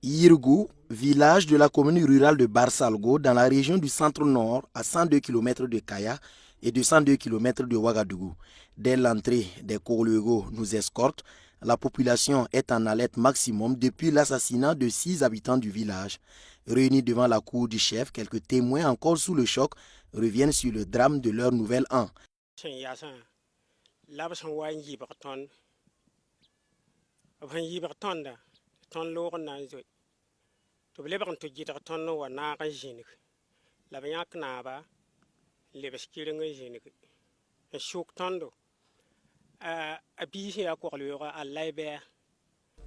Yirgou, village de la commune rurale de Barsalgo dans la région du centre-nord à 102 km de Kaya et de 102 km de Ouagadougou. Dès l'entrée des Korluego nous escortent, la population est en alerte maximum depuis l'assassinat de 6 habitants du village. Réunis devant la cour du chef, quelques témoins encore sous le choc reviennent sur le drame de leur nouvel an.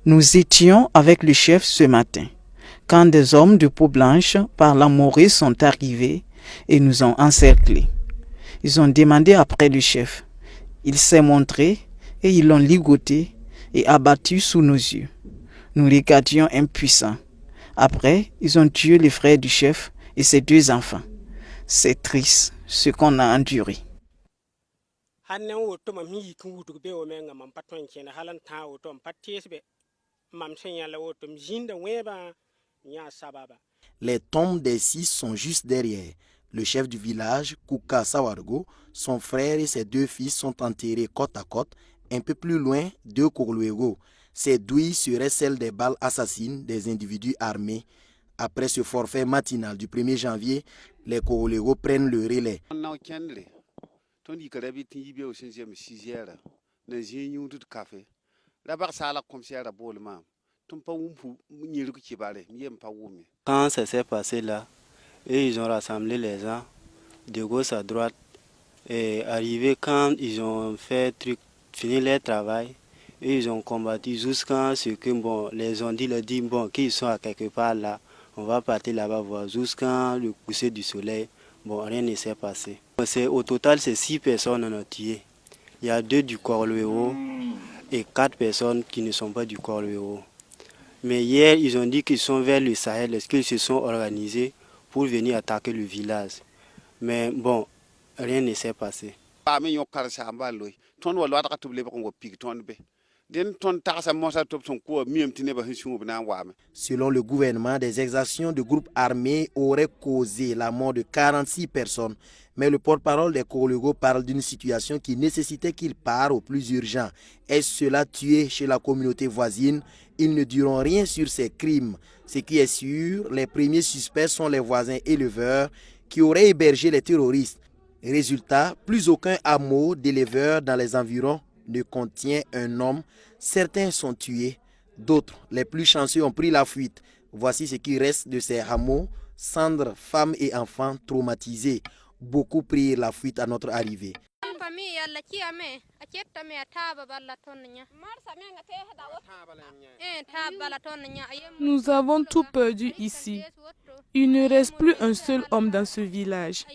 Nous étions avec le chef ce matin, quand des hommes de peau blanche par la morée sont arrivés et nous ont encerclés. Ils ont demandé après le chef. Il s'est montré et ils l'ont ligoté et abattu sous nos yeux. Nous regardions impuissants. Après, ils ont tué les frères du chef et ses 2 enfants. C'est triste ce qu'on a enduré. Les tombes des 6 sont juste derrière. Le chef du village, Kouka Sawargo, son frère et ses 2 fils sont enterrés côte à côte, un peu plus loin de Korluego. Ces douilles seraient celles des balles assassines des individus armés. Après ce forfait matinal du 1er janvier, les Korluego prennent le relais. Quand ça s'est passé là, et ils ont rassemblé les gens de gauche à droite et arrivé quand ils ont fini leur travail et ils ont combattu jusqu'à ce que les ont dit qu'ils sont à quelque part là, on va partir là-bas voir jusqu'à le coucher du soleil. Rien ne s'est passé. Au total, c'est 6 personnes on a tué. Il y a 2 du Korluego et 4 personnes qui ne sont pas du Korluego. Mais hier, ils ont dit qu'ils sont vers le Sahel, est-ce qu'ils se sont organisés pour venir attaquer le village. Mais rien ne s'est passé. Selon le gouvernement, des exactions de groupes armés auraient causé la mort de 46 personnes. Mais le porte-parole des Korluego parle d'une situation qui nécessitait qu'ils partent au plus urgent. Est-ce cela tué chez la communauté voisine? Ils ne diront rien sur ces crimes. Ce qui est sûr, les premiers suspects sont les voisins éleveurs qui auraient hébergé les terroristes. Résultat, plus aucun hameau d'éleveurs dans les environs ne contient un homme. Certains sont tués, d'autres, les plus chanceux, ont pris la fuite. Voici ce qui reste de ces hameaux, cendres, femmes et enfants traumatisés. Beaucoup prirent la fuite à notre arrivée. Nous avons tout perdu ici. Il ne reste plus un seul homme dans ce village.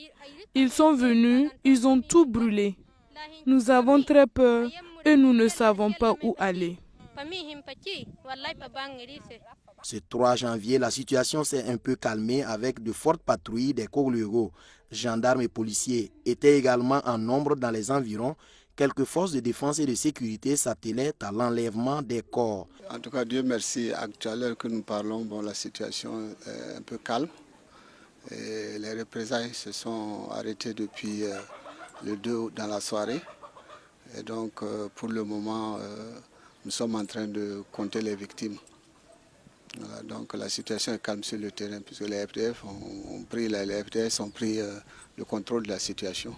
Ils sont venus, ils ont tout brûlé. Nous avons très peur et nous ne savons pas où aller. Ce 3 janvier, la situation s'est un peu calmée avec de fortes patrouilles des Korluego. Gendarmes et policiers étaient également en nombre dans les environs. Quelques forces de défense et de sécurité s'attelaient à l'enlèvement des corps. En tout cas, Dieu merci, à l'heure que nous parlons, la situation est un peu calme. Et les représailles se sont arrêtées depuis le 2 dans la soirée. Et donc, pour le moment, nous sommes en train de compter les victimes. Voilà, donc la situation est calme sur le terrain puisque les FDF ont pris le contrôle de la situation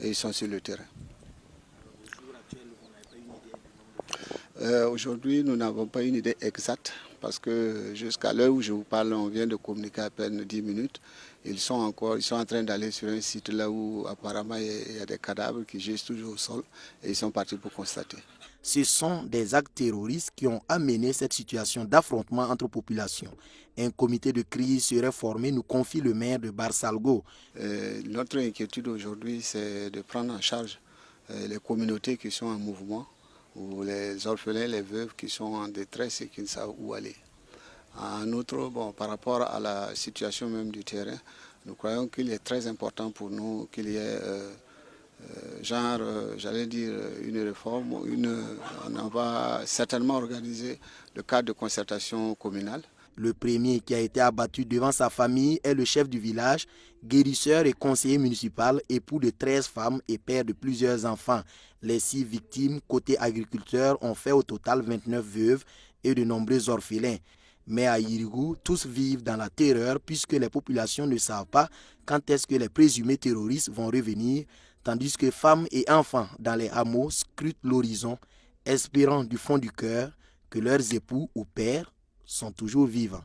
et ils sont sur le terrain. Aujourd'hui, nous n'avons pas une idée exacte parce que jusqu'à l'heure où je vous parle, on vient de communiquer à peine 10 minutes. Ils sont en train d'aller sur un site là où apparemment il y a des cadavres qui gisent toujours au sol et ils sont partis pour constater. Ce sont des actes terroristes qui ont amené cette situation d'affrontement entre populations. Un comité de crise serait formé, nous confie le maire de Barsalgo. Notre inquiétude aujourd'hui, c'est de prendre en charge les communautés qui sont en mouvement, ou les orphelins, les veuves qui sont en détresse et qui ne savent où aller. En outre, par rapport à la situation même du terrain, nous croyons qu'il est très important pour nous qu'il y ait j'allais dire une réforme. On va certainement organiser le cadre de concertation communale. Le premier qui a été abattu devant sa famille est le chef du village, guérisseur et conseiller municipal, époux de 13 femmes et père de plusieurs enfants. Les 6 victimes côté agriculteurs ont fait au total 29 veuves et de nombreux orphelins. Mais à Yirigou, tous vivent dans la terreur puisque les populations ne savent pas quand est-ce que les présumés terroristes vont revenir, tandis que femmes et enfants dans les hameaux scrutent l'horizon, espérant du fond du cœur que leurs époux ou pères sont toujours vivants.